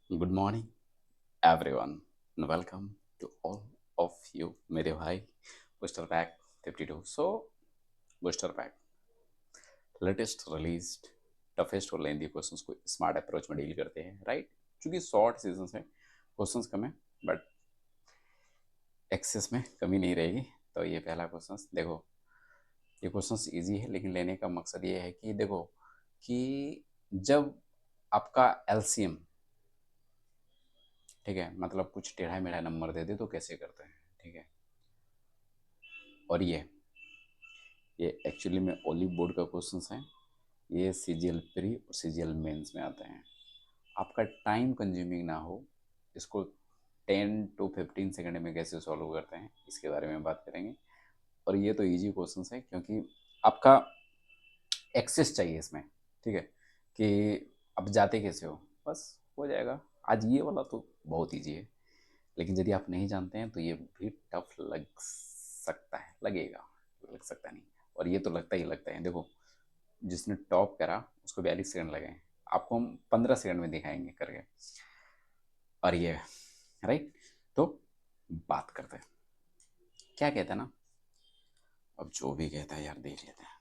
Good morning everyone, welcome to all of you मेरे भाई। Booster pack 52। So booster pack latest released toughest और lengthy questions को smart approach में deal करते हैं, राइट। क्योंकि शॉर्ट सीजन है, क्वेश्चंस कम है, बट एक्सेस में कमी नहीं रहेगी। तो ये पहला क्वेश्चन देखो। ये क्वेश्चंस इजी है, लेकिन लेने का मकसद ये है कि देखो कि जब आपका एलसीएम, ठीक है, मतलब कुछ टेढ़ा मेढ़ा नंबर दे दे तो कैसे करते हैं, ठीक है। और ये एक्चुअली में ओली बोर्ड का क्वेश्चन है। ये सीजीएल प्री और सीजीएल मेंस में आते हैं। आपका टाइम कंज्यूमिंग ना हो, इसको 10 to 15 सेकंड में कैसे सॉल्व करते हैं इसके बारे में बात करेंगे। और ये तो इजी क्वेश्चन है, क्योंकि आपका एक्सेस चाहिए इसमें, ठीक है, कि अब जाते कैसे हो, बस हो जाएगा। आज ये वाला तो बहुत इजी है, लेकिन यदि आप नहीं जानते हैं तो ये भी टफ लग सकता है, लगेगा, लग सकता नहीं। और ये तो लगता ही लगता है। देखो, जिसने टॉप करा उसको 42 सेकंड लगे हैं, आपको हम 15 सेकंड में दिखाएंगे करके। और ये राइट। तो बात करते हैं, क्या कहता है ना, अब जो भी कहता है यार देख लेते हैं।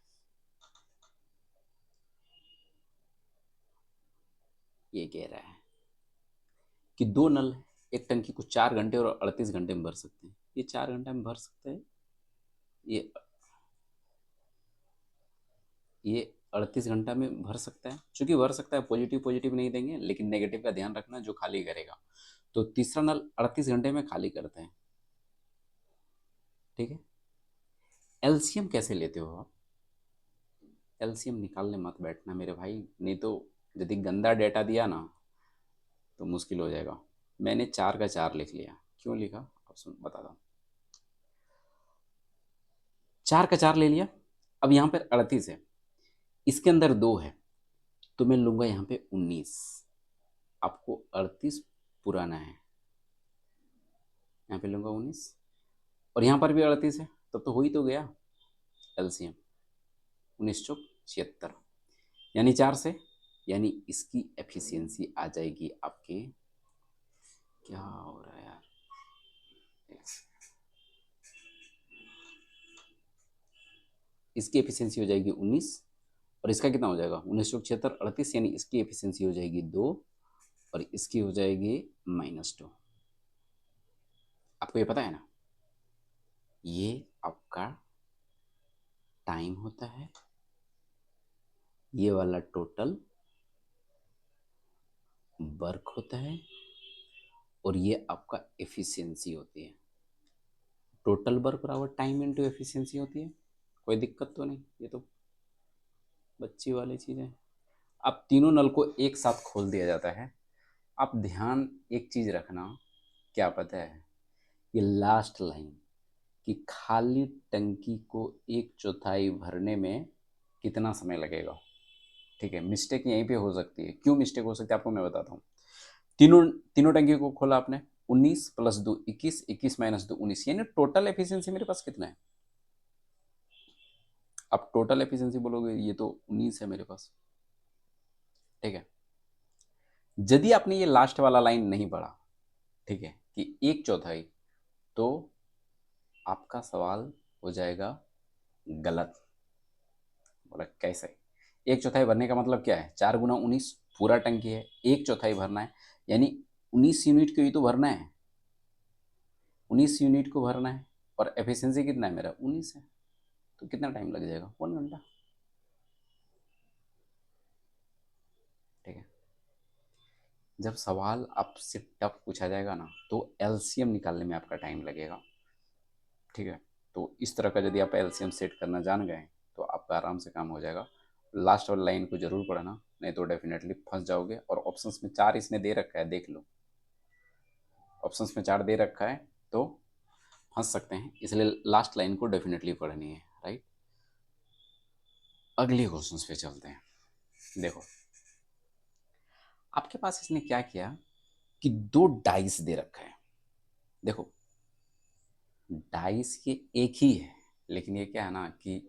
ये कह रहा है कि दो नल है, एक टंकी को 4 घंटे और 38 घंटे में भर सकते हैं। ये 4 घंटे में भर सकते हैं, ये ये 38 घंटा में भर सकता है। चूंकि भर सकता है, पॉजिटिव पॉजिटिव नहीं देंगे, लेकिन नेगेटिव का ध्यान रखना, जो खाली करेगा। तो तीसरा नल 38 घंटे में खाली करते हैं, ठीक है। एलसीएम कैसे लेते हो आप? एलसीएम निकालने मत बैठना मेरे भाई, नहीं तो यदि गंदा डेटा दिया ना तो मुश्किल हो जाएगा। मैंने 4 का 4 लिख लिया, क्यों लिखा अब सुन बताता हूँ। 4 का 4 ले लिया। अब यहाँ पर 38 है, इसके अंदर 2 है, तो मैं लूंगा यहाँ पे 19। आपको 38 पुराना है, यहाँ पे लूंगा 19। और यहाँ पर भी 38 है, तब तो हो ही तो गया एलसीएम। 19 चौक 76, यानी 4 से, यानी इसकी एफिशिएंसी आ जाएगी आपके, क्या हो रहा है यार, इसकी एफिशिएंसी हो जाएगी 19। और इसका कितना हो जाएगा, 19 चौक 76 38, यानी इसकी एफिशिएंसी हो जाएगी 2, और इसकी हो जाएगी -2। आपको ये पता है ना, ये आपका टाइम होता है, ये वाला टोटल वर्क होता है, और ये आपका एफिशिएंसी होती है। टोटल वर्क बराबर टाइम इनटू एफिशिएंसी होती है। कोई दिक्कत तो नहीं, ये तो बच्ची वाली चीज़ है। अब तीनों नल को एक साथ खोल दिया जाता है। आप ध्यान एक चीज़ रखना, क्या पता है, ये लास्ट लाइन कि खाली टंकी को 1/4 भरने में कितना समय लगेगा, ठीक है। मिस्टेक यहीं पे हो सकती है। क्यों मिस्टेक हो सकती है आपको मैं बताता हूँ। तीनों तीनों टंकी को खोला आपने, 19 + 2 21, 21 - 2 19, यानी टोटल एफिशिएंसी मेरे पास कितना है। अब टोटल एफिशिएंसी बोलोगे, ये तो 19 है मेरे पास, ठीक है। यदि आपने ये लास्ट वाला लाइन नहीं पढ़ा, ठीक है, कि 1/4, तो आपका सवाल हो जाएगा गलत। बोला कैसे? 1/4 भरने का मतलब क्या है, 4 × 19, पूरा टंकी है, 1/4 भरना है, यानी 19 यूनिट को ही तो भरना है, 19 यूनिट को भरना है। और एफिशिएंसी कितना है मेरा, 19 है। तो कितना टाइम लग जाएगा, 1 घंटा, ठीक है। जब सवाल आपसे टफ पूछा जाएगा ना, तो एलसीएम निकालने में आपका टाइम लगेगा, ठीक है। तो इस तरह का यदि आप एलसीएम सेट करना जान गए तो आपका आराम से काम हो जाएगा। लास्ट वाली लाइन को जरूर पढ़ना, नहीं तो डेफिनेटली फंस जाओगे। और ऑप्शंस में 4 इसने दे रखा है, देख लो, ऑप्शंस में 4 दे रखा है, तो फंस सकते हैं, इसलिए लास्ट लाइन को डेफिनेटली पढ़नी है, राइट। अगले क्वेश्चंस पे चलते हैं। देखो, आपके पास इसने क्या किया कि 2 डाइस दे रखा है। देखो, डाइस ये एक ही है, लेकिन ये क्या है ना कि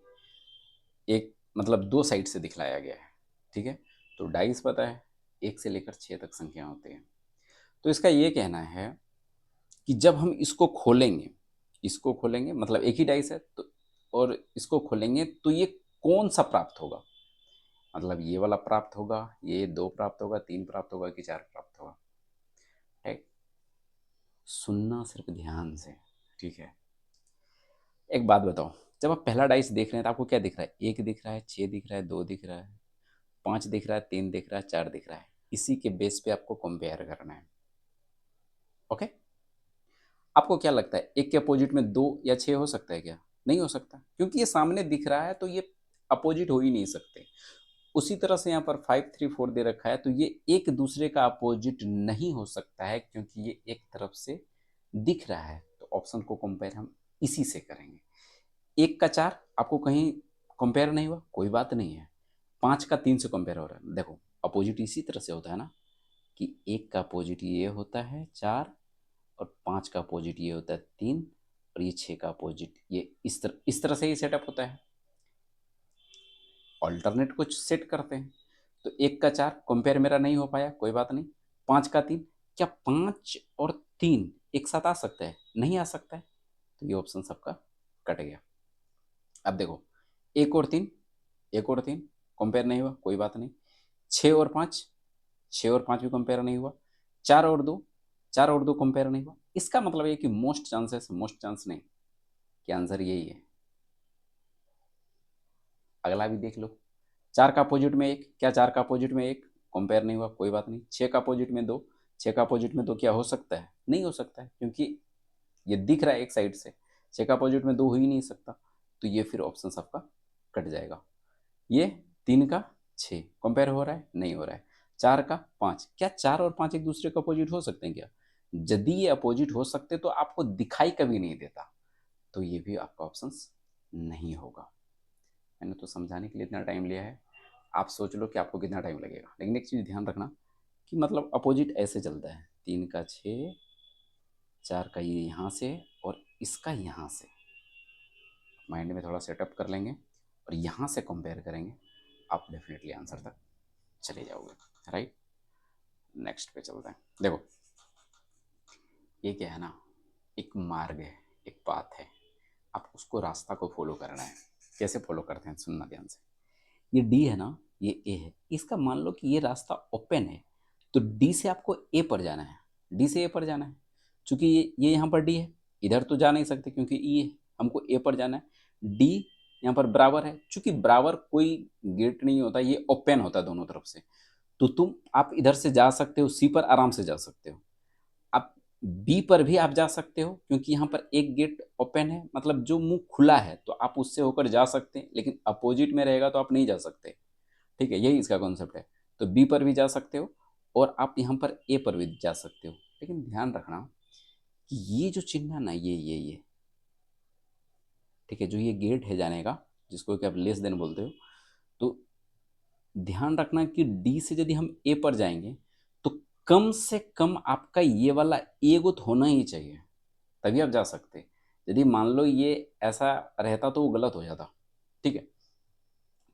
एक मतलब 2 साइड से दिखलाया गया है, ठीक है। तो डाइस पता है 1 से लेकर 6 तक संख्या होती है। तो इसका ये कहना है कि जब हम इसको खोलेंगे मतलब एक ही डाइस है तो, और इसको खोलेंगे तो ये कौन सा प्राप्त होगा, मतलब ये वाला प्राप्त होगा, ये 2 प्राप्त होगा, 3 प्राप्त होगा कि 4 प्राप्त होगा। ठीक, सुनना सिर्फ ध्यान से, ठीक है। एक बात बताओ, जब आप पहला डाइस देख रहे हैं तो आपको क्या दिख रहा है? 1 दिख रहा है, 6 दिख रहा है, 2 दिख रहा है, 5 दिख रहा है, 3 दिख रहा है, 4 दिख रहा है। इसी के बेस पे आपको कंपेयर करना है। ओके, आपको क्या लगता है एक के अपोजिट में 2 या 6 हो सकता है क्या? नहीं हो सकता, क्योंकि ये सामने दिख रहा है तो ये अपोजिट हो ही नहीं सकते। उसी तरह से यहाँ पर 5 3 4 दे रखा है तो ये एक दूसरे का अपोजिट नहीं हो सकता है, क्योंकि ये एक तरफ से दिख रहा है। तो ऑप्शन को कंपेयर हम इसी से करेंगे। 1 का 4 आपको कहीं कंपेयर नहीं हुआ, कोई बात नहीं है। 5 का 3 से कंपेयर हो रहा है। देखो अपोजिट इसी तरह से होता है ना, कि 1 का अपोजिट ये होता है 4, और 5 का अपोजिट ये होता है 3, और ये 6 का अपोजिट ये इस तरह से ही सेटअप होता है। ऑल्टरनेट कुछ सेट करते हैं। तो 1 का 4 कंपेयर मेरा नहीं हो पाया, कोई बात नहीं। 5 का 3, क्या 5 और 3 एक साथ आ सकता है? नहीं आ सकता है, तो ये ऑप्शन सबका कट गया। अब देखो 1 और 3, 1 और 3 कंपेयर नहीं हुआ, कोई बात नहीं। 6 और 5, 6 और 5 भी कंपेयर नहीं हुआ। 4 और 2, 4 और 2 कंपेयर नहीं हुआ। इसका मतलब ये कि मोस्ट चांस नहीं, कि आंसर यही है। अगला भी देख लो। 4 का अपोजिट में 1, क्या 4 का अपोजिट में 1 कंपेयर नहीं हुआ, कोई बात नहीं। 6 का अपोजिट में 2, 6 का अपोजिट में 2 क्या हो सकता है? नहीं हो सकता है, क्योंकि ये दिख रहा है एक साइड से। 6 का अपोजिट में 2 हो ही नहीं सकता, तो ये फिर ऑप्शन सबका कट जाएगा। ये 3 का 6 कंपेयर हो रहा है? नहीं हो रहा है। 4 का 5, क्या 4 और 5 एक दूसरे के अपोजिट हो सकते हैं क्या? यदि ये अपोजिट हो सकते तो आपको दिखाई कभी नहीं देता, तो ये भी आपका ऑप्शन नहीं होगा। मैंने तो समझाने के लिए इतना टाइम लिया है, आप सोच लो कि आपको कितना टाइम लगेगा। लेकिन एक चीज़ ध्यान रखना कि मतलब अपोजिट ऐसे चलता है, 3 का 6, 4 का ये यहाँ से, और इसका यहाँ से। माइंड में थोड़ा सेटअप कर लेंगे और यहाँ से कंपेयर करेंगे, आप डेफिनेटली आंसर तक चले जाओगे। राइट, नेक्स्ट पे चलते हैं। देखो ये क्या है ना, एक मार्ग है, एक पाथ है, आप उसको रास्ता को फॉलो करना है। कैसे फॉलो करते हैं, सुनना ध्यान से। ये डी है ना, ये ए है, इसका मान लो कि ये रास्ता ओपन है, तो डी से आपको ए पर जाना है। डी से ए पर जाना है, चूंकि ये यहाँ पर डी है, इधर तो जा नहीं सकते क्योंकि ई है, हमको ए पर जाना है। डी यहाँ पर बराबर है, चूंकि बराबर कोई गेट नहीं होता, ये ओपन होता है दोनों तरफ से, तो आप इधर से जा सकते हो, सी पर आराम से जा सकते हो। आप बी पर भी आप जा सकते हो, क्योंकि यहाँ पर एक गेट ओपन है, मतलब जो मुंह खुला है, तो आप उससे होकर जा सकते हैं, लेकिन अपोजिट में रहेगा तो आप नहीं जा सकते। ठीक है, यही इसका कॉन्सेप्ट है। तो बी पर भी जा सकते हो, और आप यहाँ पर ए पर भी जा सकते हो। लेकिन ध्यान रखना कि ये जो चिन्ह है ना, ये ठीक है, जो ये गेट है जाने का, जिसको कि आप लेस देन बोलते हो, तो ध्यान रखना कि डी से यदि हम ए पर जाएंगे तो कम से कम आपका ये वाला ए गुत होना ही चाहिए, तभी आप जा सकते। यदि मान लो ये ऐसा रहता तो वो गलत हो जाता। ठीक है,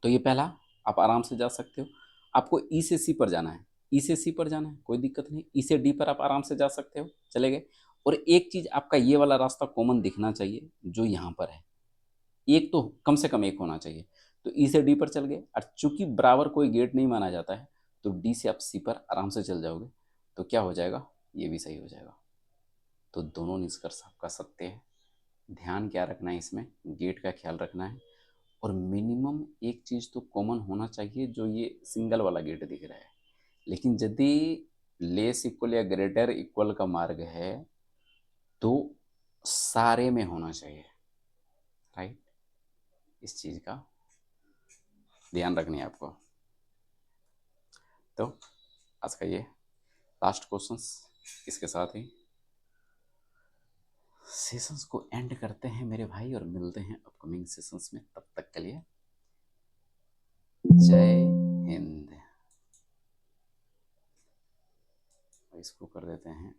तो ये पहला, आप आराम से जा सकते हो। आपको ई से सी पर जाना है, ई से सी पर जाना है, कोई दिक्कत नहीं। ई से डी पर आप आराम से जा सकते हो, चले गए। और एक चीज, आपका ये वाला रास्ता कॉमन दिखना चाहिए जो यहाँ पर है, एक तो कम से कम एक होना चाहिए। तो ई से डी पर चल गए, और चूंकि बराबर कोई गेट नहीं माना जाता है, तो डी से आप सी पर आराम से चल जाओगे, तो क्या हो जाएगा, ये भी सही हो जाएगा। तो दोनों निष्कर्ष आपका सत्य है। ध्यान क्या रखना है इसमें, गेट का ख्याल रखना है, और मिनिमम एक चीज़ तो कॉमन होना चाहिए, जो ये सिंगल वाला गेट दिख रहा है। लेकिन यदि लेस इक्वल या ग्रेटर इक्वल का मार्ग है तो सारे में होना चाहिए। राइट, इस चीज़ का ध्यान रखनी है आपको। तो आज का ये लास्ट क्वेश्चंस, इसके साथ ही सेशंस को एंड करते हैं मेरे भाई, और मिलते हैं अपकमिंग सेशंस में। तब तक के लिए जय हिंद। इसको कर देते हैं